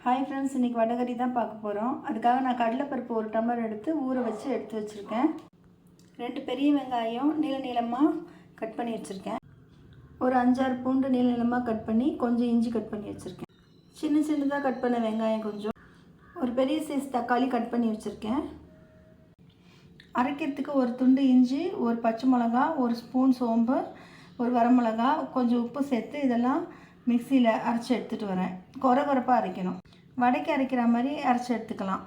Hi friends, இன்றைக்கி வடகறி தான் பார்க்க போகிறோம். அதுக்காக நான் கடலைப்பருப்பு 1 டம்ளர் எடுத்து ஊற வச்சு எடுத்து வச்சுருக்கேன். 2 பெரிய வெங்காயம் நீள நீளமாக கட் பண்ணி வச்சுருக்கேன். ஒரு 5-6 பூண்டு நீள நீளமாக கட் பண்ணி கொஞ்சம் இஞ்சி கட் பண்ணி வச்சுருக்கேன். சின்னதாக கட் பண்ண வெங்காயம் கொஞ்சம், ஒரு பெரிய சைஸ் தக்காளி கட் பண்ணி வச்சுருக்கேன். அரைக்கிறதுக்கு ஒரு துண்டு இஞ்சி, ஒரு பச்சை மிளகா, ஒரு ஸ்பூன் சோம்பு, ஒரு வரமிளகா, கொஞ்சம் உப்பு சேர்த்து இதெல்லாம் மிக்சியில் அரைச்சி எடுத்துகிட்டு வரேன். கொரப்பாக அரைக்கணும். வடைக்கு அரைக்கிற மாதிரி அரைச்சி எடுத்துக்கலாம்.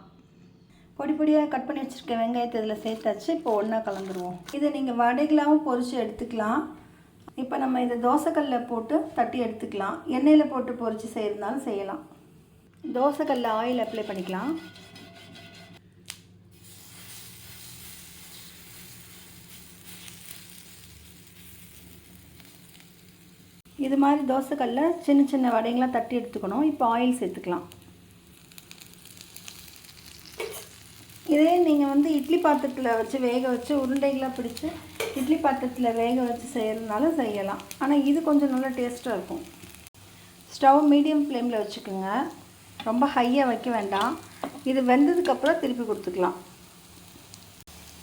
பொடியாக கட் பண்ணி வச்சுருக்க வெங்காயத்தை இதில் சேர்த்தாச்சு. இப்போ ஒன்றா கலந்துருவோம். இதை நீங்கள் வடைகளாகவும் பொரித்து எடுத்துக்கலாம். இப்போ நம்ம இதை தோசைக்கல்லில் போட்டு தட்டி எடுத்துக்கலாம். எண்ணெயில் போட்டு பொரித்து செய்கிறதுனாலும் செய்யலாம். தோசைக்கல்லில் ஆயில் அப்ளை பண்ணிக்கலாம். இது மாதிரி தோசைக்கல்லில் சின்ன வடைங்களாம் தட்டி எடுத்துக்கணும். இப்போ ஆயில் சேர்த்துக்கலாம். இதே நீங்கள் இட்லி பாத்திரத்தில் வச்சு வேக வச்சு உருண்டைகளாக பிடிச்சி இட்லி பாத்திரத்தில் வேக வச்சு செய்கிறதுனால செய்யலாம். ஆனால் இது கொஞ்சம் நல்லா டேஸ்ட்டாக இருக்கும். ஸ்டவ் மீடியம் ஃப்ளேமில் வச்சுக்கோங்க. ரொம்ப ஹையாக வைக்க வேண்டாம். இது வெந்ததுக்கப்புறம் திருப்பி கொடுத்துக்கலாம்.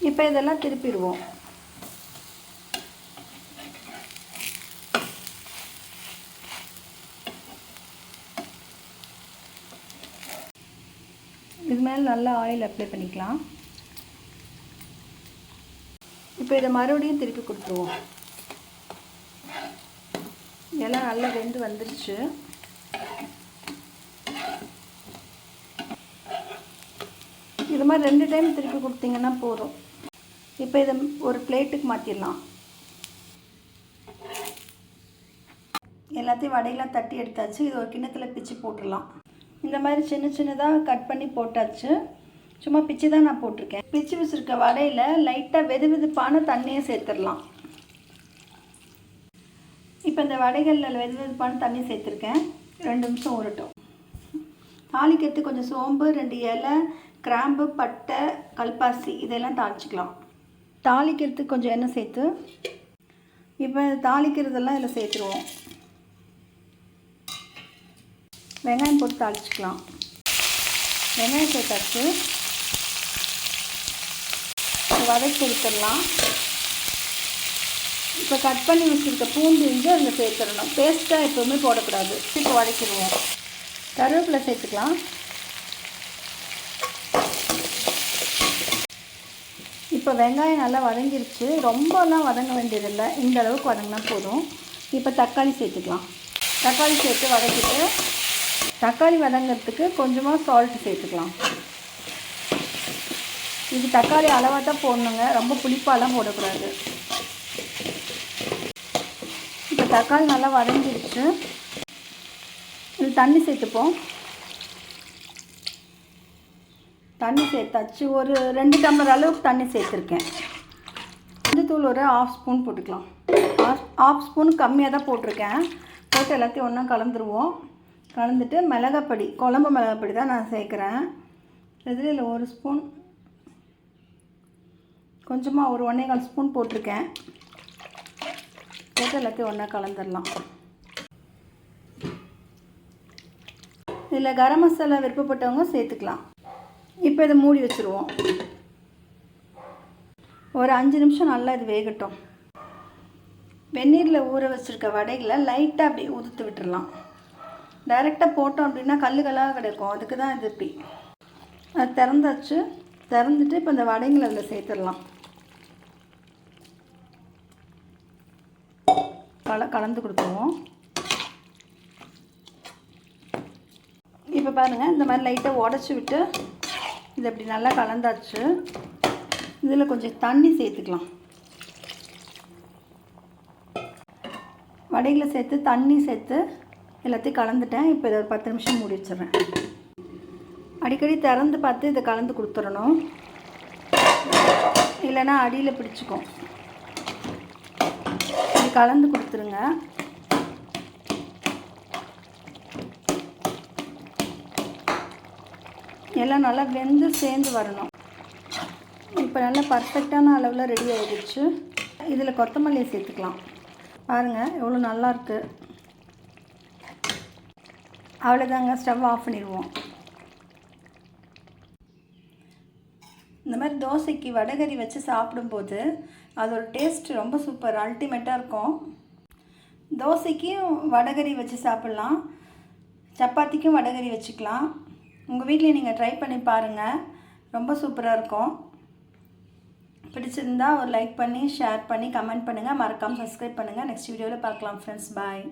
இப்போ இதெல்லாம் திருப்பிடுவோம். இது மேலே நல்லா ஆயில் அப்ளை பண்ணிக்கலாம். இப்போ இதை மறுபடியும் திருப்பி கொடுத்துருவோம். எல்லாம் நல்லா வெந்து வந்துருச்சு. இது மாதிரி 2 டைம் திருப்பி கொடுத்தீங்கன்னா போதும். இப்போ இதை ஒரு பிளேட்டுக்கு மாற்றிடலாம். எல்லாத்தையும் வடையெல்லாம் தட்டி எடுத்தாச்சு. இது ஒரு கிண்ணத்தில் பிச்சு போட்டுடலாம். இந்த மாதிரி சின்னதாக கட் பண்ணி போட்டாச்சு. சும்மா பிச்சு தான் நான் போட்டிருக்கேன். பிச்சு வச்சுருக்க வடையில் லைட்டாக வெதுவெதுப்பான தண்ணியை சேர்த்துடலாம். இப்போ இந்த வடைகளில் வெதுவெதுப்பான தண்ணி சேர்த்துருக்கேன். 2 நிமிஷம் ஊறட்டும். தாளிக்கிறதுக்கு கொஞ்சம் சோம்பு, 2 இலை, கிராம்பு, பட்டை, கல்பாசி இதெல்லாம் தாளிச்சிக்கலாம். தாளிக்கிறதுக்கு கொஞ்சம் எண்ணெய் சேர்த்து இப்போ தாளிக்கிறதெல்லாம் இதில் சேர்த்துருவோம். வெங்காயம் போட்டு தாளிச்சிக்கலாம். வெங்காயம் சேர்த்தாச்சு. வதக்கி கொடுத்துடலாம். இப்போ கட் பண்ணி வச்சுருக்க பூண்டு இஞ்சி அதில் சேர்த்துடணும். பேஸ்ட்டாக எப்போவுமே போடக்கூடாது. இப்போ வதக்கிடுவோம். கருவேப்பிலை சேர்த்துக்கலாம். இப்போ வெங்காயம் நல்லா வதங்கிருச்சு. ரொம்பலாம் வதங்க வேண்டியதில்லை. இந்த அளவுக்கு வதங்கினா போதும். இப்போ தக்காளி சேர்த்துக்கலாம். தக்காளி சேர்த்து வதக்கிட்டு தக்காளி வதங்கிறதுக்கு கொஞ்சமாக சால்ட் சேர்த்துக்கலாம். இது தக்காளி அளவாக தான் போடணுங்க. ரொம்ப புளிப்பாலாம் போடக்கூடாது. இப்போ தக்காளி நல்லா வதங்கிடுச்சு. இது தண்ணி சேர்த்துப்போம். தண்ணி சேர்த்தாச்சு. ஒரு 2 டம்ளர் அளவுக்கு தண்ணி சேர்த்துருக்கேன். மஞ்சத்தூள் ஒரு 1/2 ஸ்பூன் போட்டுக்கலாம். 1/2 ஸ்பூன் கம்மியாக தான் போட்டிருக்கேன். போட்டு எல்லாத்தையும் ஒன்றா கலந்துருவோம். கலந்துட்டு மிளகாப்பொடி, குழம்பு மிளகாப்பொடி தான் நான் சேர்க்குறேன். இதில் 1 ஸ்பூன், கொஞ்சமாக ஒரு 1.25 ஸ்பூன் போட்டிருக்கேன். போட்டு எல்லாத்தையும் ஒன்றா கலந்துடலாம். இதில் கரம் மசாலா விருப்பப்பட்டவங்க சேர்த்துக்கலாம். இப்போ இதை மூடி வச்சுருவோம். ஒரு 5 நிமிஷம் நல்லா இது வேகட்டும். வெந்நீரில் ஊற வச்சுருக்க வடைகளை லைட்டாக அப்படி உதுத்து விட்டுடலாம். டைரெக்டாக போட்டோம் அப்படின்னா கல்லுகளாக கிடைக்கும். அதுக்கு தான் இது இப்படி. அது திறந்தாச்சு. திறந்துட்டு இப்போ இந்த வடைங்களை அதில் சேர்த்துடலாம். கலந்து கொடுத்துருவோம். இப்போ பாருங்கள், இந்த மாதிரி லைட்டாக உடச்சி விட்டு இது அப்படி நல்லா கலந்தாச்சு. இதில் கொஞ்சம் தண்ணி சேர்த்துக்கலாம். வடைகளை சேர்த்து தண்ணி சேர்த்து எல்லாத்தையும் கலந்துட்டேன். இப்போ இதை ஒரு 10 நிமிஷம் மூடி வச்சிடுறேன். அடிக்கடி திறந்து பார்த்து இதை கலந்து கொடுத்துடணும். இல்லைன்னா அடியில் பிடிச்சிக்கும். இது கலந்து கொடுத்துருங்க. எல்லாம் நல்லா வெந்து சேர்ந்து வரணும். இப்போ நல்லா பர்ஃபெக்டான அளவில் ரெடி ஆகிடுச்சு. இதில் கொத்தமல்லியை சேர்த்துக்கலாம். பாருங்கள் எவ்வளோ நல்லாயிருக்கு. அவ்வளோதாங்க, ஸ்டவ் ஆஃப் பண்ணிடுவோம். இந்த மாதிரி தோசைக்கு வடைகறி வச்சு சாப்பிடும்போது அதோட டேஸ்ட் ரொம்ப சூப்பர் அல்டிமேட்டாக இருக்கும். தோசைக்கும் வடைகறி வச்சு சாப்பிட்லாம், சப்பாத்திக்கும் வடைகறி வச்சுக்கலாம். உங்கள் வீட்லேயும் நீங்கள் ட்ரை பண்ணி பாருங்கள், ரொம்ப சூப்பராக இருக்கும். பிடிச்சிருந்தா ஒரு லைக் பண்ணி ஷேர் பண்ணி கமெண்ட் பண்ணுங்கள், மறக்காமல் சப்ஸ்கிரைப் பண்ணுங்கள். நெக்ஸ்ட் வீடியோவில் பார்க்கலாம் ஃப்ரெண்ட்ஸ். பாய்.